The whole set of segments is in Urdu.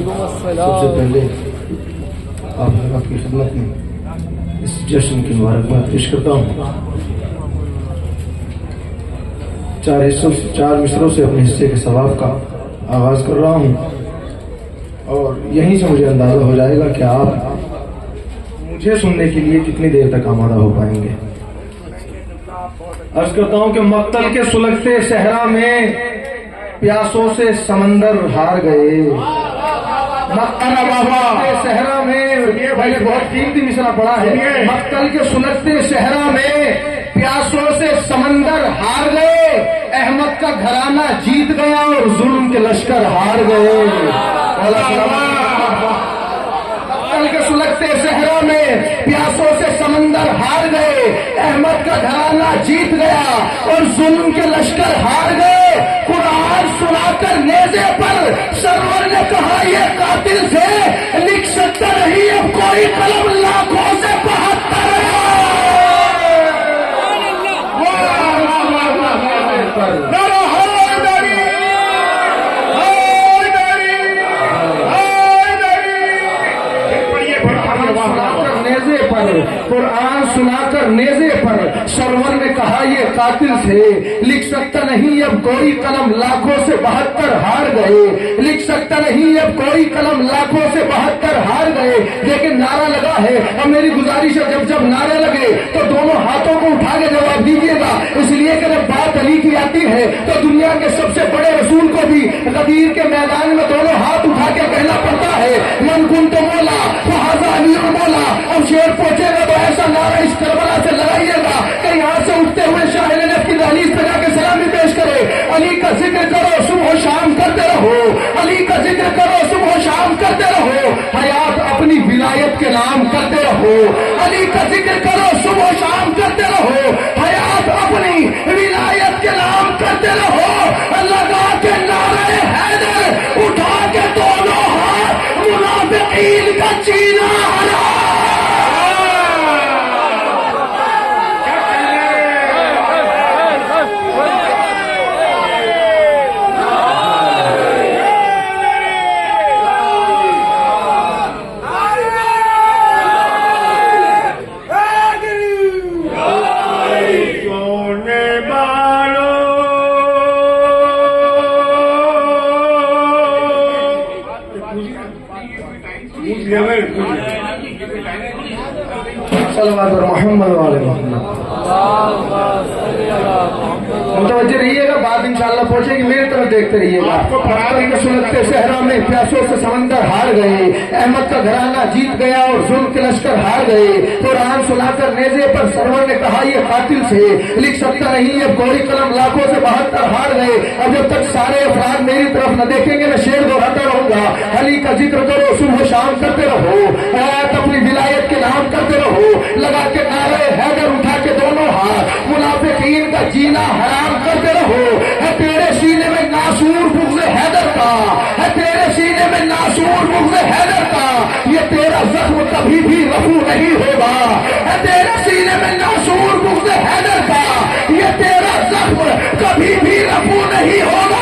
سب سے پہلے آپ حضرات کی خدمت میں اس جشن کی مبارکباد پیش کرتا ہوں۔ چار مصروں سے اپنے حصے کے ثواب کا آغاز کر رہا ہوں، اور یہیں سے مجھے اندازہ ہو جائے گا کہ آپ مجھے سننے کے لیے کتنی دیر تک آمادہ ہو پائیں گے۔ عرض کرتا ہوں کہ مقتل کے سلگتے صحرا میں پیاسوں سے سمندر ہار گئے۔ مقتل کے صحرا میں، میں نے بہت قیمتی مصرع پڑھا ہے، مقتل کے سلگتے صحرا میں پیاسوں سے سمندر ہار گئے، احمد کا گھرانہ جیت گیا اور ظلم کے لشکر ہار گئے۔ مقتل کے سلگتے صحرا میں پیاسوں سے سمندر ہار گئے، احمد کا گھرانہ جیت گیا اور ظلم کے لشکر ہار گئے۔ قرآن سنا کر نیزے پر سرور نے کہا یہ قاتل سے لکھ سکتا نہیں اب کوئی قلم لاکھوں سے 72۔ قرآن سنا کر نیزے پر سرور نے کہا یہ قاتل سے لکھ سکتا نہیں اب کوئی قلم لاکھوں سے 72 ہار گئے، لکھ سکتا نہیں اب کوئی قلم لاکھوں سے 72 ہار گئے۔ لیکن نعرہ لگا ہے، اب میری گزارش ہے جب نعرے لگے تو دونوں ہاتھوں کو اٹھا کے جواب دیجیے گا، اس لیے کہ جب بات علی کی آتی ہے تو دنیا کے سب سے بڑے رسول کو بھی غدیر کے میدان میں دونوں ہاتھ اٹھا کے کہنا پڑتا ہے من کنت مولا فہذا علی مولا۔ اب شیر پہنچے گا تو ایسا نعرہ اس کربلا سے لگائیے گا کہ یہاں سے اٹھتے ہوئے شاہ نجف کی دہلیز پہ جا کے سلامی پیش کرے۔ علی کا ذکر کرو صبح و شام کرتے رہو، علی کا ذکر کرو صبح و شام کرتے رہو، حیات اپنی ولایت کے نام کرتے رہو۔ علی کا ذکر کرو صبح و شام کرتے رہو، حیات اپنی ولایت کے نام کرتے رہو۔ لگا کے نعرے حیدر، اٹھا کے دونوں ہاتھ، منافقین کا چینا ہرا۔ صلوات محمد والے محمد۔ متوجہ رہیے گا، بات انشاءاللہ پہنچے گی، میری طرف دیکھتے رہیے گا۔ مقتل کے سلگتے صحرا میں پیاسوں سے سمندر ہار گئے، احمد کا گھرانہ جیت گیا اور ظلم کے لشکر ہار گئے۔ قرآن سنا کر نیزے پر سرور نے کہا یہ قاتل سے لکھ سکتا نہیں اب کوئی قلم لاکھوں سے 72 ہار گئے۔ اب جب تک سارے افراد میری طرف نہ دیکھیں گے میں شعر دہراتا رہوں گا۔ علی کا ذکر کرو صبح و شام کرتے رہو، حیات اپنی ولایت کے نام کرتے رہو۔ لگا کے نعرے حیدر، اٹھا کے دونوں ہاتھ، منافقین کا جینا حرام کرتے رہو۔ ہے تیرے سینے میں ناسور بغض حیدر کا، ہے تیرے سینے میں ناسور بغض حیدر کا، یہ تیرا زخم کبھی بھی رفو نہیں ہوگا۔ ہے تیرے سینے میں ناسور بغض حیدر کا، یہ تیرا زخم کبھی بھی رفو نہیں ہوگا۔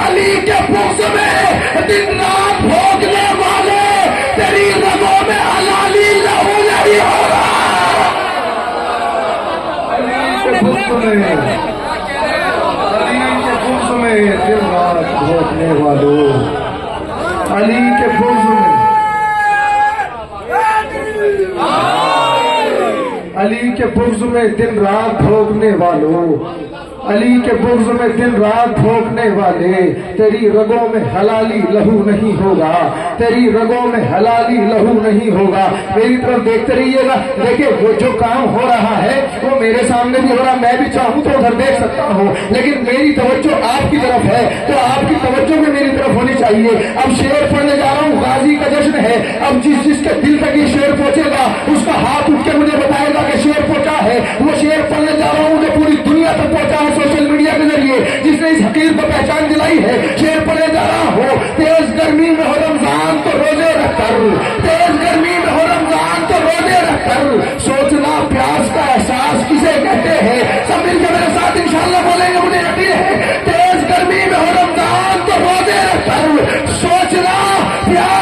علی کے بغض میں دن رات بھوگنے والے تیری رگوں میں حلالی لہو نہیں ہوگا۔ دن رات بھوگنے والوں، علی کے بغض میں، علی کے بغض میں دن رات بھوگنے والوں، علی کے بغض میں دن رات بھوگنے والے، تیری رگوں میں حلالی لہو نہیں ہوگا، تیری رگوں میں حلالی لہو نہیں ہوگا۔ میری طرف دیکھتے رہیے گا، دیکھیں وہ جو کام ہو رہا ہے وہ میرے سامنے بھی ہو رہا، میں بھی چاہوں تو ادھر دیکھ سکتا ہوں، لیکن میری توجہ آپ کی طرف ہے تو آپ کی توجہ بھی میری طرف ہونی چاہیے۔ اب شعر پڑھنے جا رہا ہوں، غازی کا جشن ہے۔ اب جس کے دل تک یہ شعر پہنچے گا اس کا ہاتھ اٹھ کے مجھے بتائے گا کہ شعر پہنچا ہے۔ وہ شعر پڑھنے جا رہا ہوں جو پوری دنیا تک پہنچا ہے سوشل میڈیا کے ذریعے، جس نے اس حقیقت کو پہچان دلائی ہے۔ شعر پڑھنے جا رہا ہوں، تیز گرمی میں ہو رمضان تو روزے رکھ کر، تیز گرمی میں ہو رمضان تو روزے رکھ کر، سوچنا پیاس کا احساس کسے کہتے ہیں۔ سب مل کے میرے ساتھ انشاءاللہ بولیں گے، مجھے یقین ہے۔ تیز گرمی میں ہو رمضان تو روزے رکھ کر، سوچنا پیاس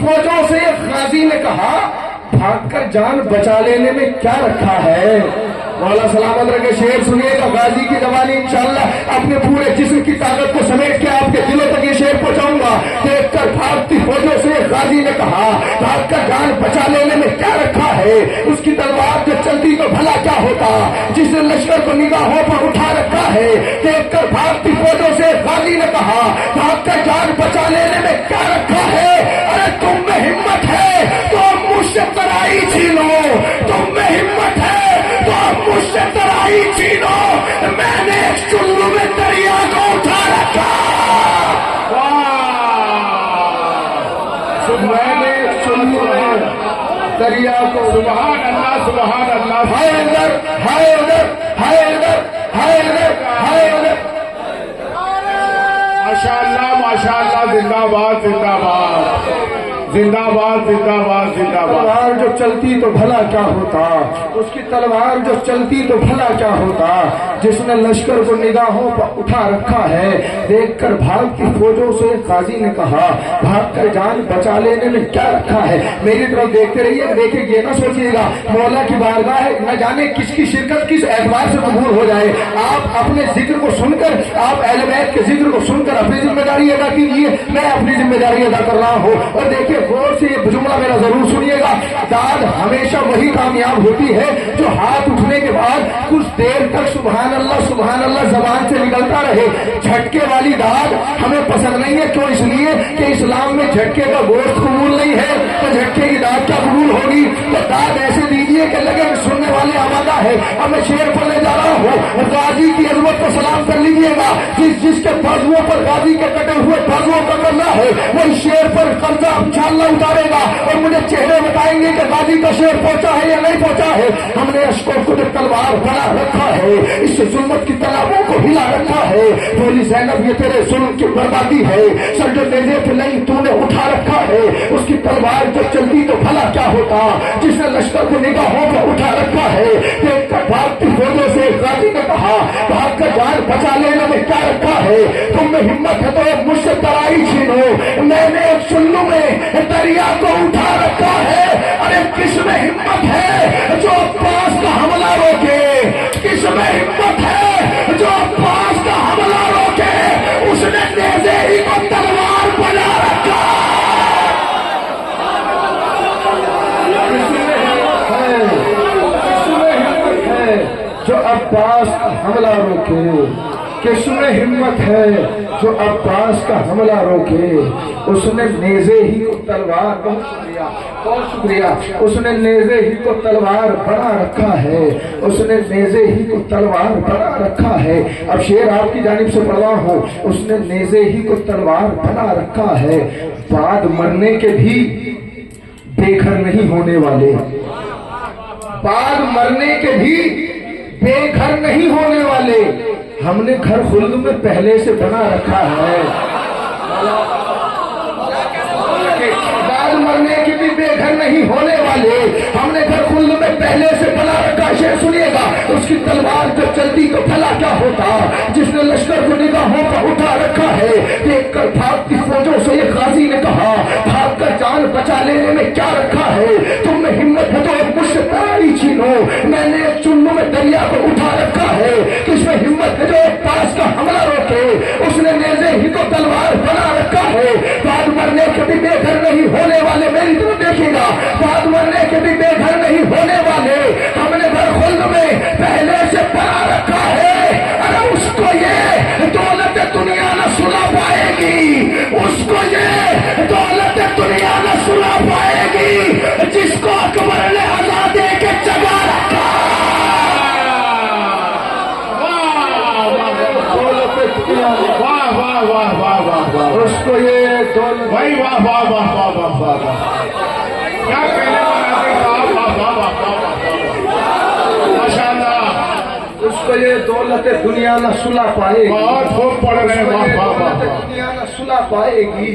فوجوں سے غازی نے کہا بھاگ کر جان بچا لینے میں کیا رکھا ہے؟ مولا سلامت رکھے شعر سنیے گا غازی کی زبانی انشاءاللہ اپنے پورے جسم کی طاقت کو سمیٹ کے آپ کے دلوں تک یہ شعر پہنچاؤں گا۔ دیکھ کر بھاگتی فوجوں سے غازی نے کہا بھاگ کر جان بچا لینے میں کیا رکھا ہے؟ اس کی تلوار جو چلتی تو بھلا کیا ہوتا، جس نے لشکر کو نگاہوں پر اٹھا رکھا ہے۔ دیکھ کر بھاگتی فوجوں سے غازی نے کہا بھاگ کر جان بچا لینے میں کیا رکھا ہے؟ ارے تم میں ہمت ہے تو مجھ سے ترائی چھینو، تم میں ہمت ہے تو مجھ سے ترائی چھینو، میں نے ایک چلو میں دریا کو اٹھا رکھا، میں نے ایک چلو میں دریا کو، سبحان اللہ سبحان اللہ، ہائے ادھر ہائے ادھر ہائے ادھر ہائے ادھر ہائے ادھر، ماشاء اللہ زندہ باد زندہ باد زندہ باد زندہ باد زندہ باد۔ تلوار جو چلتی تو بھلا کیا ہوتا، اس کی تلوار جو چلتی تو بھلا کیا ہوتا، جس نے لشکر کو نگاہوں پر اٹھا رکھا ہے۔ دیکھ کر بھاگتی فوجوں سے غازی نے کہا بھاگ کر جان بچا لینے میں کیا رکھا ہے؟ میری طرف دیکھتے رہیے، دیکھیں یہ نہ سوچیے گا مولا کی بارگاہ ہے نہ جانے کس کی شرکت کس اعتبار سے قبول ہو جائے۔ آپ اپنے ذکر کو سن کر، آپ اہل بیت کے ذکر کو سن کر اپنی ذمہ داری ادا کیجیے، میں اپنی ذمہ داری ادا کر رہا ہوں۔ اور دیکھیے غور سے یہ جملہ میرا ضرور سنیے گا، داد ہمیشہ وہی کامیاب ہوتی ہے جو ہاتھ اٹھنے کے بعد کچھ دیر تک سبحان اللہ زبان سے نکلتا رہے۔ جھٹکے والی داد ہمیں پسند نہیں ہے، کیوں؟ اس لیے کہ اسلام میں جھٹکے کا گوشت قبول نہیں ہے، تو جھٹکے کی داد کیا قبول ہوگی؟ تو داد ایسے دیجیے کہ لگے کہ سننے والے آمادہ ہے۔ اب میں شعر پڑھنے جا رہا ہوں، غازی کی عظمت کو سلام کر لیجیے گا، جس کے بازوؤں پر غازی کے کٹے ہوئے بازوؤں کا قبضہ ہے وہ اس شعر پر قبضہ انشاءاللہ اتارے گا اور مجھے چہرے بتائیں گے کہ غازی کا شعر پہنچا ہے یا نہیں پہنچا ہے۔ ہم نے اشکوں کو جو تلوار بنا رکھا ہے، اس سے ظلمت کی تالابوں کو ہلا رکھا ہے۔ بولی زینب یہ تیرے ظلم کی بربادی ہے، سر جو نیزے پہ نہیں تو نے اٹھا رکھا ہے، اس کی تلوار جو چلتی تو بھلا کیا ہوتا، جس نے لشکر کو نگاہوں کو اٹھا رکھا ہے۔ دیکھ کر بھاگتی فوجوں سے غازی نے کہا بھاگ کر جان بچا لینے میں کیا رکھا ہے؟ تم میں ہمت ہے تو مجھ سے ترائی چھینو، میں نے ایک چلو میں دریا کو اٹھا رکھا ہے۔ ارے کس میں ہمت ہے جو عباس کا حملہ روکے، کس میں ہمت ہے جو عباس کا حملہ روکے، اس نے نیزے ہی کو تلوار بنا رکھا۔ جو عباس کا حملہ روکے، کس میں ہمت ہے جو عباس کا حملہ روکے، اس نے نیزے ہی کو تلوار، بہت شکریہ، اس نے نیزے ہی کو تلوار بنا رکھا ہے، اس نے نیزے ہی کو تلوار بنا رکھا ہے۔ اب شعر آپ کی جانب سے پڑھ رہا ہوں، اس نے نیزے ہی کو تلوار بنا رکھا ہے، بعد مرنے کے بھی بے گھر نہیں ہونے والے، بعد مرنے کے بھی بے گھر نہیں ہونے والے، ہم نے گھر خلد میں پہلے سے بنا رکھا ہے۔ بعد مرنے کے بھی بے گھر نہیں ہونے والے، ہم نے گھر خلد میں پہلے سے بنا رکھا ہے۔ شعر سنیے گا، اس کی تلوار جو چلتی تو بھلا کیا ہوتا، جس نے لشکر کو نگاہوں پر اٹھا رکھا ہے۔ دیکھ کر بھاگتی فوجوں سے یہ غازی نے کہا بھاگ کر جان بچا لینے میں کیا رکھا ہے؟ تم میں ہمت ہے تو مجھ سے ترائی چھینو، میں نے ایک چلو میں دریا کو اٹھا رکھا ہے۔ کس میں ہمت ہے جو عباس کا حملہ روکے، اس نے نیزے ہی کو تلوار بنا رکھا ہے، بعد مرنے کے بھی بے گھر نہیں ہونے والے۔ میری طرف دیکھیے گا، بعد مرنے کے بھی بے گھر نہیں ہونے والے، ہم نے گھر خلد میں پہلے سے بنا رکھا ہے۔ ارے اس کو یہ دولت دنیا نہ سلا پائے گی، اس کو یہ دولت دنیا نہ سلا پائے گی، جس کو اکبر نے آزادی کے جگہ رکھا۔ واہ واہ واہ واہ واہ واہ، اس کو یہ دولت بھائی واہ واہ واہ واہ واہ واہ واہ، کیا کہنے والا ہے، واہ واہ واہ واہ واہ، ماشاء اللہ، اس کو یہ دولت دنیا نہ سلا پائے گی، بہت خوب پڑھ رہے ہیں، واہ واہ واہ، دنیا نہ سلا پائے گی۔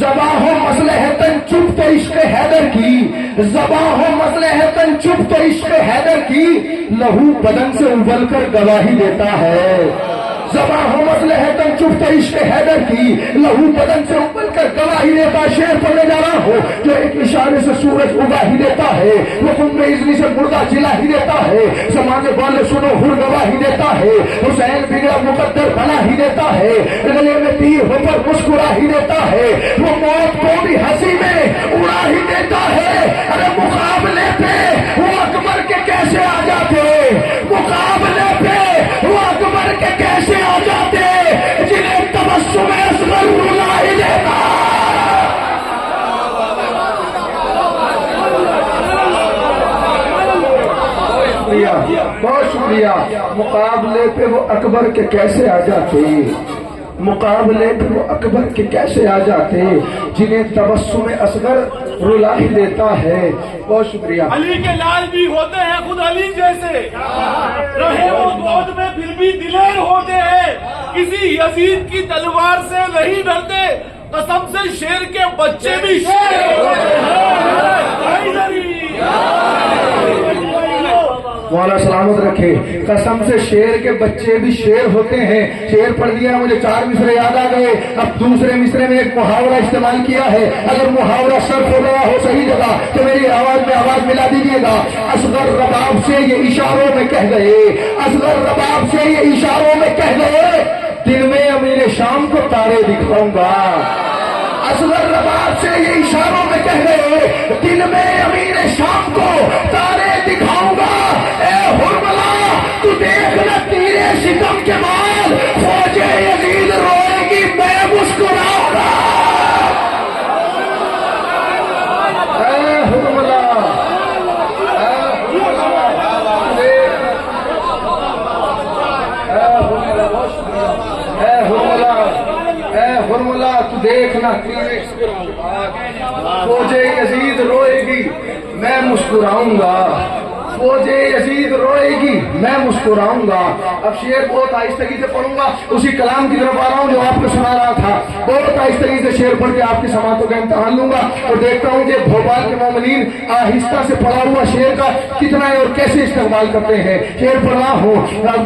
زباں ہو مصلحتن چپ تو عشق حیدر کی، زباں ہو مصلحتن چپ تو عشق حیدر کی، لہو بدن سے ابل کر گواہی دیتا ہے۔ زباں ہو مصلحتن چپ تو عشق حیدر کی، لہو بدن سے ابل کر گواہی دیتا۔ شعر پڑھنے جا رہا ہو جو ایک اشارے سے سورج اگا ہی دیتا ہے، وہ تم اذنی سے مردہ جلا ہی دیتا ہے، زمانے والے سنو ہر گواہی دیتا ہے، حسین بگڑا مقدر بنا ہی دیتا ہے، گلے میں تیر ہو پر مسکرا ہی دیتا ہے، وہ موت کو بھی ہنسی میں اڑا ہی دیتا ہے۔ ارے مقابلے پہ وہ اکبر کے کیسے آ جاتے، مقابلے پہ وہ اکبر کے کیسے آ جاتے جنہیں تبسم اصغر رلا ہی دیتا۔ بہت شکریہ۔ مقابلے پہ وہ اکبر کے کیسے آ جاتے، مقابلے پہ وہ اکبر کے کیسے آ جاتے جنہیں تبسم اصغر رلا ہی دیتا ہے۔ بہت شکریہ۔ علی کے لال بھی ہوتے ہیں خود علی جیسے، رہے وہ گود میں پھر بھی دلیر ہوتے ہیں، کسی یزید کی تلوار سے نہیں ڈرتے، قسم سے شیر کے بچے بھی شیر ہوتے ہیں۔ مولا سلامت رکھے۔ قسم سے شیر کے بچے بھی شیر ہوتے ہیں۔ شیر پڑھ دیا، مجھے 4 مصرے یاد آ گئے۔ اب دوسرے مصرے میں ایک محاورہ استعمال کیا ہے، اگر محاورہ صرف ہو رہا ہو صحیح جگہ تو میری آواز میں آواز ملا دیجیے گا۔ اصغر رباب سے یہ اشاروں میں کہہ گئے، اصغر رباب سے یہ اشاروں میں کہہ گئے، دن میں امیر شام کو تارے دکھاؤں گا۔ اصغر رباب سے یہ اشاروں میں کہہ گئے، دن میں امیر شام کو تارے دکھاؤں گا۔ اے حرملا تو دیکھنا تیرے ستم کے بعد فوج یزید روئے گی، میں مسکراؤں گا۔ اے حرملا، اے حرملا تو دیکھنا تیرے فوج یزید روئے گی، میں مسکراؤں گا۔ فوج یزید روئے گی، میں مسکراؤں گا۔ اب شعر بہت آہستگی سے پڑھوں گا، اسی کلام کی طرف آ رہا ہوں جو آپ کو سنا رہا تھا۔ بہت آہستگی سے شعر پڑھ کے آپ کی سماعتوں کا امتحان لوں گا اور دیکھتا ہوں کہ بھوپال کے مومنین آہستہ سے پڑھا ہوا شعر کا کتنا ہے اور کیسے استقبال کرتے ہیں۔ شعر پڑھ رہا ہوں،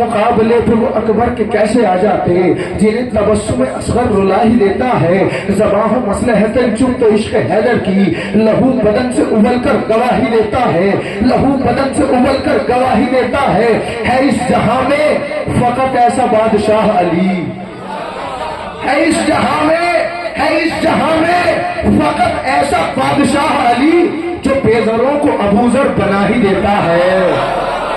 مقابلے پہ وہ اکبر کے کیسے آ جاتے جنہیں تبسم اصغر رلا ہی دیتا ہے، زباں ہو مصلحتن چپ تو عشق حیدر کی، لہو بدن سے ابل کر گواہی دیتا ہے، لہو بدن سے ابل کر گواہی دیتا ہے اس جہاں میں فقط ایسا بادشاہ علی، ہے اس جہاں میں، ہے اس جہاں میں فقط ایسا بادشاہ علی جو بے زروں کو ابوذر بنا ہی دیتا ہے۔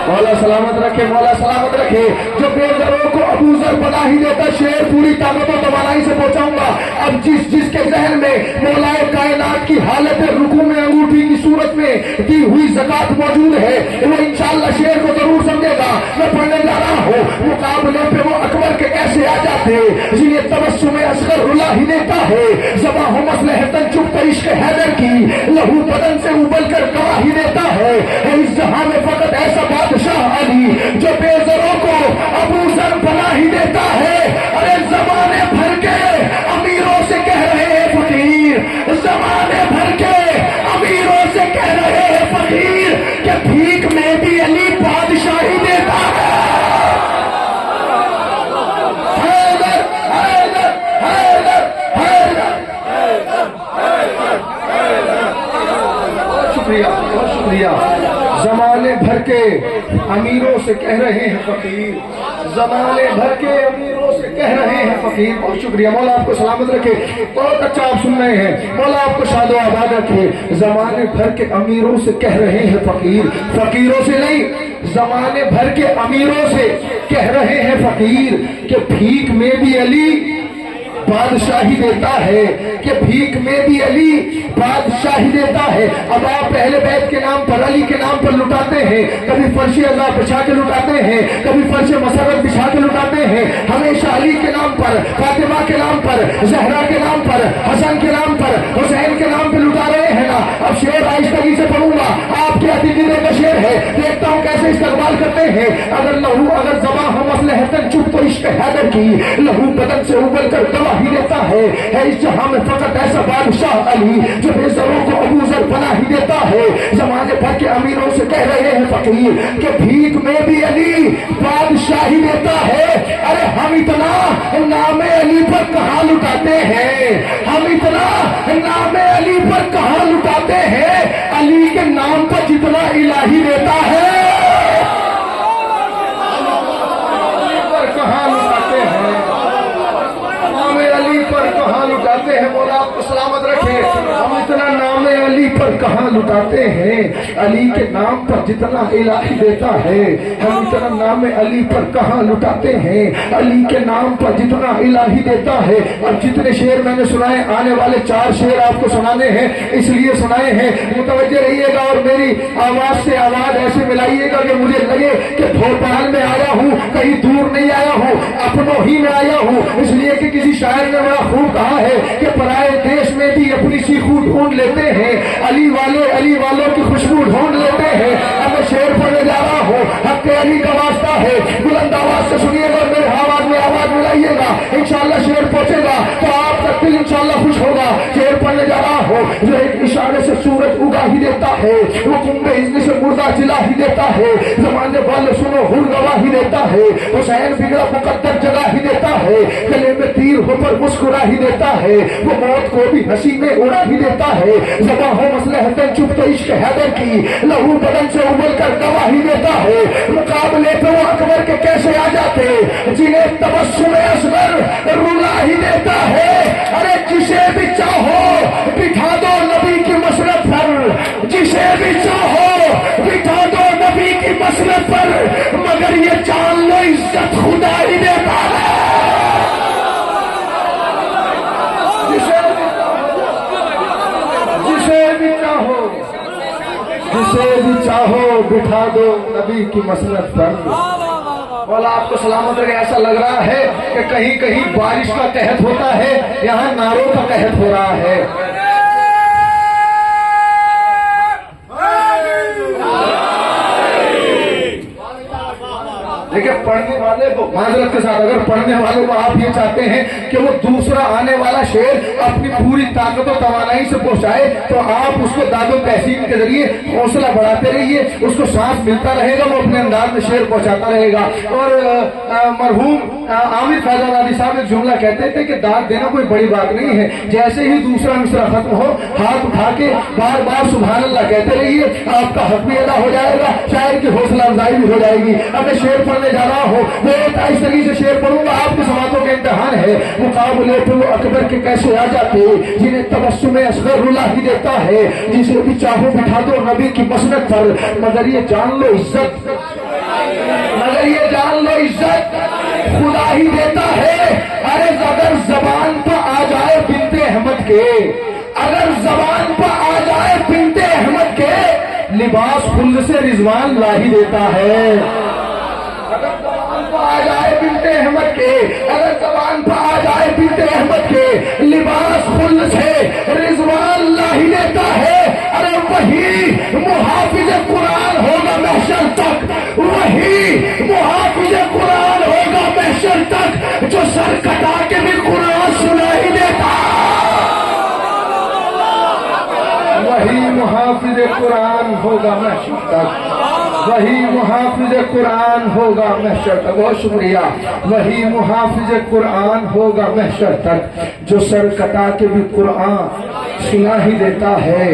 مولا سلامت رکھے، مولا سلامت رکھے، جو بے زروں کو ابوذر بنا ہی دیتا۔ شعر پوری طاقت و توانائی سے پہنچاؤں گا۔ اب جس کے ذہن میں مولا کائنات کی حالت رکوع میں انگوٹھی کی صورت میں دی ہوئی زکات موجود ہے وہ انشاءاللہ شعر کو ضرور سمجھے گا۔ میں پڑھنے جا رہا ہوں، مقابلے پہ وہ اکبر کے کیسے آ جاتے جنہیں تبسم اصغر رلا ہی دیتا ہے، زباں ہو مصلحتن چپ تو عشق حیدر کی، لہو بدن سے ابل کر گواہی دیتا ہے اس جہاں میں فقط ایسا بادشاہ علی جو بے زروں کو ابوذر بنا ہی دیتا ہے۔ ارے زمانے بھر کے امیروں سے کہہ رہے ہیں فقیر، زمانے بھر کے امیروں سے کہہ رہے ہیں فقیر کہ بھیک میں بھی علی بادشاہی دیتا ہے۔ حیدر حیدر حیدر حیدر، بہت شکریہ، بہت شکریہ۔ زمانے بھر کے امیروں سے کہہ رہے ہیں فقیر، زمانے بھر کے امیروں سے کہہ رہے ہیں فقیر۔ بہت شکریہ، مولا آپ کو سلامت رکھے، بہت اچھا آپ سن رہے ہیں، مولا آپ کو شاد و آباد رکھے۔ زمانے بھر کے امیروں سے کہہ رہے ہیں فقیر، فقیروں سے نہیں، زمانے بھر کے امیروں سے کہہ رہے ہیں فقیر کہ بھیک میں بھی علی بادشاہی دیتا ہے، کہ بھیک میں بھی علی بادشاہی دیتا ہے۔ اب آپ اہل بیت کے نام پر، علی کے نام پر لٹاتے ہیں، کبھی فرش عذاب بچھا کے لٹاتے ہیں، کبھی فرش مسرت بچھا کے لٹاتے ہیں، ہمیشہ علی کے نام پر، فاطمہ کے نام پر، زہرا کے نام پر، حسن کے نام پر، حسین کے نام پہ لٹا رہے ہیں نا۔ اب شعر آہستگی سے پڑھوں گا، آپ کے عقیدے کا شعر ہے، دیکھتا ہوں کیسے استقبال کرتے ہیں۔ اگر لہو اگر زباں ہو مصلحتن چپ تو عشق حیدر کی لہو بدن سے ابل کر گواہی دیتا ہے اس جہاں میں فقط ایسا بادشاہ علی جو بے زروں کو ابو ذر بنا ہی دیتا ہے زمانے بھر کے امیروں سے کہہ رہے ہیں فقیر کہ بھیک میں بھی علی بادشاہی دیتا ہے ارے ہم اتنا نام علی پر کہاں لٹاتے ہیں ہم اتنا نام علی پر کہاں لٹاتے ہیں علی کے نام پر جتنا الہی دیتا ہے کہاں لٹاتے ہیں نام علی پر کہاں لٹاتے ہیں مولا آپ کو سلامت رکھے ہم اتنا نام علی پر کہاں لٹاتے ہیں علی کے نام پر جتنا الہی دیتا ہے ہم اتنا نام علی پر کہاں لٹاتے ہیں علی کے نام پر جتنا الہی دیتا ہے اور جتنے شعر میں نے سنائے آنے والے 4 شعر آپ کو سنانے ہیں اس لیے سنائے ہیں متوجہ رہیے گا اور میری آواز سے آواز ایسے ملائیے گا کہ مجھے لگے کہ بھوپال میں آیا ہوں کہیں دور نہیں آیا ہوں اپنوں ہی میں آیا ہوں اس لیے کہ کسی شاعر نے بڑا خوب کہا ہے کہ پرائے دیش میں بھی اپنی سیخو ڈھونڈ لیتے ہیں علی والوں کی خوشبو ڈھونڈ لیتے ہیں اب میں شعر پڑھنے جا رہا ہوں حق علی کا واسطہ ہے بلند آواز سے سنیے گا میرے آواز میں آواز ملائیے گا انشاءاللہ شعر پہنچے گا تو آپ کا دل انشاءاللہ خوش ہوگا شعر پڑھنے جا رہا ہوں جو ایک اشارے سے سورج اگا ہی دیتا ہے وہ کنبے اذن سے مردہ جلا ہی دیتا ہے زمانے والے سنو ہر گواہ ہی دیتا ہے حسین بگڑا مقدر جگہ ہی دیتا ہے گلے میں تیر ہو پر مسکرا ہی دیتا ہے وہ موت کو بھی ہنسی میں اڑا ہی دیتا ہے زباں ہو مصلحتیں چپ تو عشق حیدر کی لہو بدن سے ابل کر گواہی دیتا ہے مقابلے پہ وہ اکبر کے کیسے آ جاتے جنہیں تبسم اصغر رلا ہی دیتا ہے ارے جسے بھی چاہو بٹھا دو نبی کی مسرت پر جسے بھی چاہو بٹھا دو نبی کی مسرت پر مگر یہ جان لو عزت خدا ہی دیتا ہے جسے بھی چاہو بٹھا دو نبی کی مسنت پر مولا آپ کو سلامت رہے ایسا لگ رہا ہے کہ کہیں کہیں بارش کا قحط ہوتا ہے یہاں ناروں کا قحط ہو رہا ہے لیکن پڑھنے والے کو معذرت کے ساتھ اگر پڑھنے والے کو آپ یہ چاہتے ہیں کہ وہ دوسرا آنے والا شعر اپنی پوری طاقت و توانائی سے پہنچائے تو آپ اس کو داد و تحسین کے ذریعے حوصلہ بڑھاتے رہیے اس کو سانس ملتا رہے گا وہ اپنے انداز میں شعر پہنچاتا رہے گا اور مرحوم عامر فیضان علی صاحب ایک جملہ کہتے تھے کہ داد دینا کوئی بڑی بات نہیں ہے جیسے ہی دوسرا مصرع ختم ہو ہاتھ اٹھا کے بار بار سبحان اللہ کہتے رہیے آپ کا حق بھی ادا ہو جائے گا شاعر کی حوصلہ افزائی بھی ہو جائے گی اب میں شعر پڑھنے جا رہا ہوں میں ایک آہستگی سے شعر پڑھوں گا آپ کی سماعتوں کا امتحان ہے مقابلے پہ وہ اکبر کے کیسے آ جاتے جنہیں تبسم اصغر رلا ہی دیتا ہے جسے بھی چاہو بٹھا دو نبی کی مسند پر مگر یہ جان لو عزت مگر یہ جان لو عزت خدا ہی دیتا ہے ارے اگر زبان پہ آ جائے بنت احمد کے اگر زبان پہ آ جائے بنت احمد کے لباس خلد سے رضوان لا ہی دیتا ہے اگر زبان پہ آ جائے بنت احمد کے اگر زبان پہ آ جائے بنت احمد کے لباس خلد سے رضوان لا ہی دیتا ہے ارے وہی محافظ قرآن ہوگا محشر تک وہی محافظ قرآن ہوگا محشر تک جو سر کٹا کے بھی قرآن سنا ہی دیتا وہی محافظ قرآن ہوگا محشر تک وہی محافظ قرآن ہوگا محشر تک بہت شکریہ وہی محافظ قرآن ہوگا محشر تک جو سر کٹا کے بھی قرآن سنا ہی دیتا ہے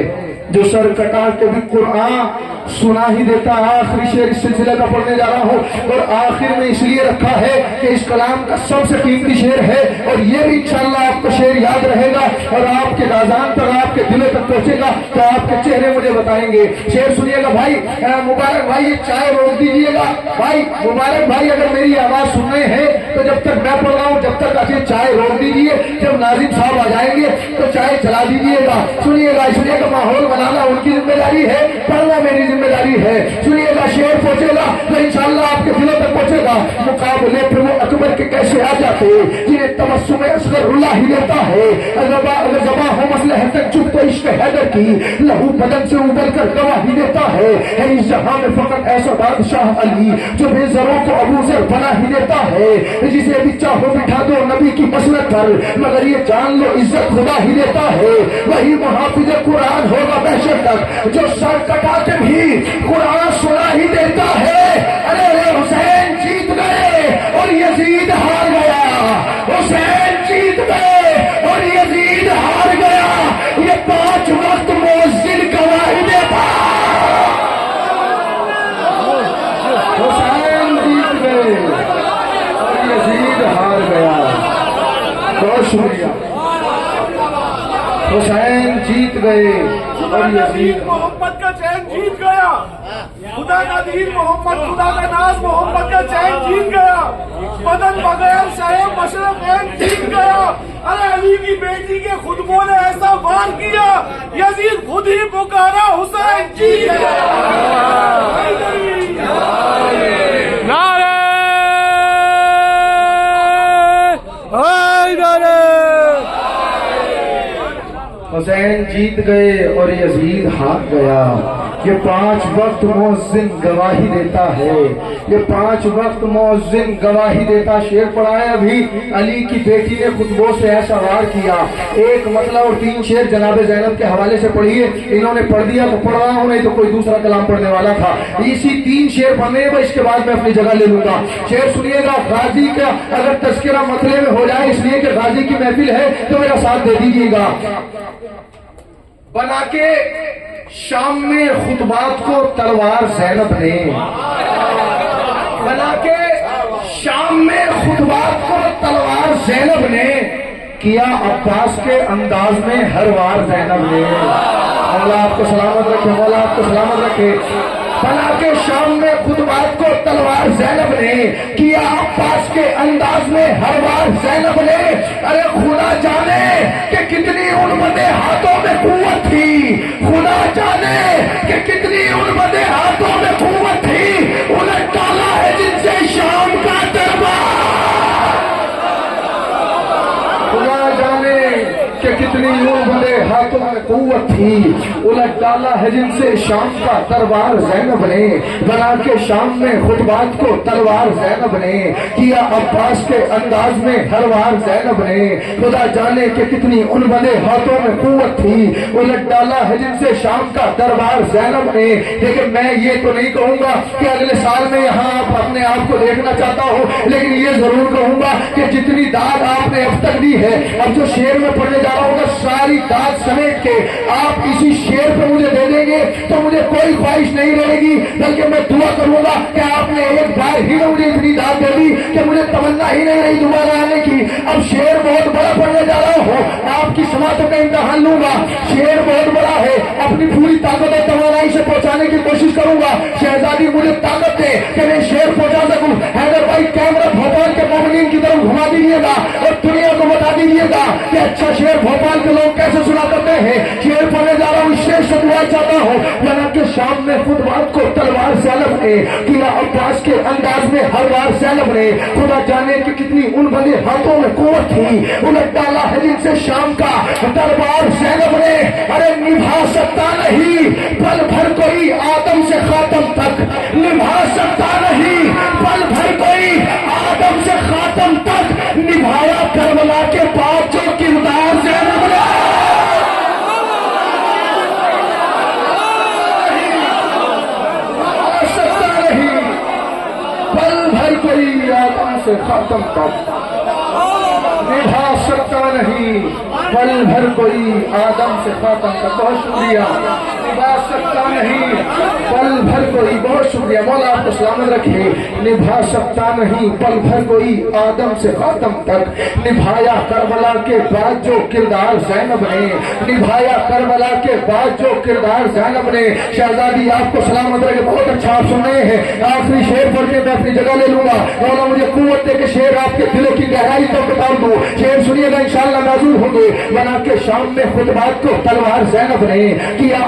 جو سر کٹا کے بھی قرآن سنا ہی دیتا آخری شعر اس سلسلے کا پڑھنے جا رہا ہوں اور آخر میں اس لیے رکھا ہے کہ اس کلام کا سب سے قیمتی شعر ہے اور یہ بھی انشاءاللہ آپ کو شعر یاد رہے گا اور آپ کے دازان پر آپ کے دلوں تک پہنچے گا تو آپ کے چہرے مجھے بتائیں گے شعر سنیے گا بھائی مبارک بھائی یہ چائے روک دیجیے گا بھائی مبارک بھائی اگر میری آواز سن رہے ہیں تو جب تک میں پڑھ رہا ہوں جب تک آپ یہ چائے روک دیجیے جب ناظم صاحب آ جائیں گے تو چائے چلا دیجیے گا سنیے گا اس لیے کہ ماحول بنانا ان کی ذمہ داری ہے پڑھنا میری ذمہ داری ہے سنیے گا شعر پہنچے گا تو انشاءاللہ آپ کے دلوں تک پہنچے سوچے گا مقابلے پہ وہ اکبر کے کیسے آ جاتے جنہیں تبسم اصغر رلا ہی لیتا ہے. اگر زباں ہو مسلح تک چپ تو عشق حیدر کی لہو بدن سے ابل کر گواہی دیتا ہے اس جہاں میں فقط ایسا بادشاہ علی جو بے زروں کو ابو ذر بنا ہی دیتا ہے. جسے بھی چاہو بٹھا دو نبی کی مسلک پر مگر یہ جان لو عزت خدا ہی دیتا ہے. وہی محافظ قرآن ہوگا بحشر تک جو سر کٹا کے بھی قرآن سنا ہی دیتا ہے. ارے حسین جیت گئے اور یزید ہار گیا. حسین جیت گئے اور یزید ہار گیا. یہ 5 وقت مؤذن گواہی دیتا. حسین جیت گئے اور یزید ہار گیا. بہت شکریہ. حسین جیت گئے اور یزید محمد کا چین جیت گیا. خدا کا دین محمد، خدا کا ناز محمد کا چین جیت گیا. بدن بغیر صاحب مشرقین جیت گیا. ارے علی کی بیٹی کے خطبوں نے ایسا وار کیا یزید خود ہی پکارا حسین جیت گیا. نعرے حیدر. حسین جیت گئے اور یزید ہار گیا. یہ 5 وقت مؤذن گواہی دیتا ہے. یہ 5 وقت مؤذن گواہی دیتا. شعر پڑھا ہے ابھی علی کی بیٹی نے خطبوں سے ایسا وار کیا. ایک مسئلہ اور 3 شعر جناب زینب کے حوالے سے پڑھیے. انہوں نے پڑھ دیا تو پڑھ رہا ہوں، نہیں تو کوئی دوسرا کلام پڑھنے والا تھا. اسی 3 شعر پڑھنے میں اس کے بعد میں اپنی جگہ لے لوں گا. شعر سنیے گا. غازی کا اگر تذکرہ مسئلے میں ہو جائے اس لیے کہ غازی کی محفل ہے تو میرا ساتھ دے دیجیے گا. بنا کے شام میں خطبات کو تلوار زینب نے، بنا کے شام میں خطبات کو تلوار زینب نے کیا عباس کے انداز میں ہر وار زینب نے. مولا آپ کو سلامت رکھے، مولا آپ کو سلامت رکھے. بنا کے شام میں خطبات کو تلوار زینب نے کیا عباس کے انداز میں ہر وار زینب نے. ارے خدا جانے کہ کتنی ان بندے ہاتھوں میں قوت تھی. خدا جانے کہ کتنی ان بندے ہاتھوں میں قوت تھی. انہیں ڈالا ہے جن سے شام کا دربار. خدا جانے کہ کتنی ان بندے ہاتھوں میں قوت تھی. الٹ ڈالا ہے جن سے شام کا تلوار زینب نے. بنا کے شام میں خطبات کو تلوار زینب نے کیا عباس کے انداز میں ہر وار زینب نے. خدا جانے کہ کتنی ان بندے ہاتھوں میں قوت تھی. الٹ ڈالا ہے جن سے شام کا دربار زینب نے. لیکن میں یہ تو نہیں کہوں گا کہ اگلے سال میں یہاں آپ اپنے آپ کو دیکھنا چاہتا ہوں، لیکن یہ ضرور کہوں گا کہ جتنی داد آپ نے اب تک دی ہے، اب جو شعر میں پڑھنے جا رہا ہوں گا ساری داد سمیٹ کے آپ اسی شعر پہ مجھے دے دیں گے تو مجھے کوئی خواہش نہیں رہے گی، بلکہ میں دعا کروں گا کہ آپ نے ایک بار ہی مجھے اتنی داد دے دی کہ مجھے تمنا ہی نہیں رہی دوبارہ آنے کی. اب شعر بہت بڑا پڑھنے جا رہا ہوں، آپ کی سماعتوں کا امتحان لوں گا. شعر بہت بڑا ہے، اپنی پوری طاقت اور توانائی سے پہنچانے کی کوشش کروں گا. شہزادی مجھے طاقت دے کہ میں شعر پہنچا سکوں. حیدر بھائی کیمرہ بھوپال کے مومنین کی طرف گھما دیجیے گا اور دنیا کو بتا دیجیے گا کہ اچھا شعر بھوپال کے لوگ کیسے سنا کرتے ہیں. شعر پڑھنے جا رہا ہوں، شعر سے دعا چاہتا ہوں. یہاں کے شام میں خطبات کو تلوار زینب نے کیا عباس کے انداز میں ہر وار زینب نے. خدا جانے کہ کتنی ان بندے ہاتھوں میں قوت تھی. الٹ ڈالا ہے جن سے شام کا دربار زینب نے. ارے نبھا سکتا نہیں پل بھر کوئی آدم سے خاتم تک. نبھا سکتا نہیں پل بھر کوئی آدم سے خاتم تک. نبھایا کربلا کے بعد جو کردار زینب نے. کوئی آدم سے خاتم تک نبھا سکتا نہیں پل بھر کوئی آدم سے خاتم تک. بہت شکریہ. نبھا سکتا نہیں پل بھر کوئی. بہت شکریہ. مولا آپ کو سلامت رکھے. نبھا سکتا نہیں پل بھر کوئی آدم سے خاتم تک. نبھایا کربلا کے بعد جو کردار زینب نے. نبھایا کربلا کے بعد جو کردار زینب نے. شہزادی آپ کو سلامت رکھے. بہت اچھا آپ سن رہے ہیں. آخری شعر پڑھ کے میں اپنی جگہ لے لوں گا. مولا مجھے قوت دے کہ شعر آپ کے دلوں کی گہرائی کو بتا دوں. شعر سنیے گا انشاءاللہ معذور ہوں گے. بنا کے شام میں خطبات کو تلوار زینب نے کیا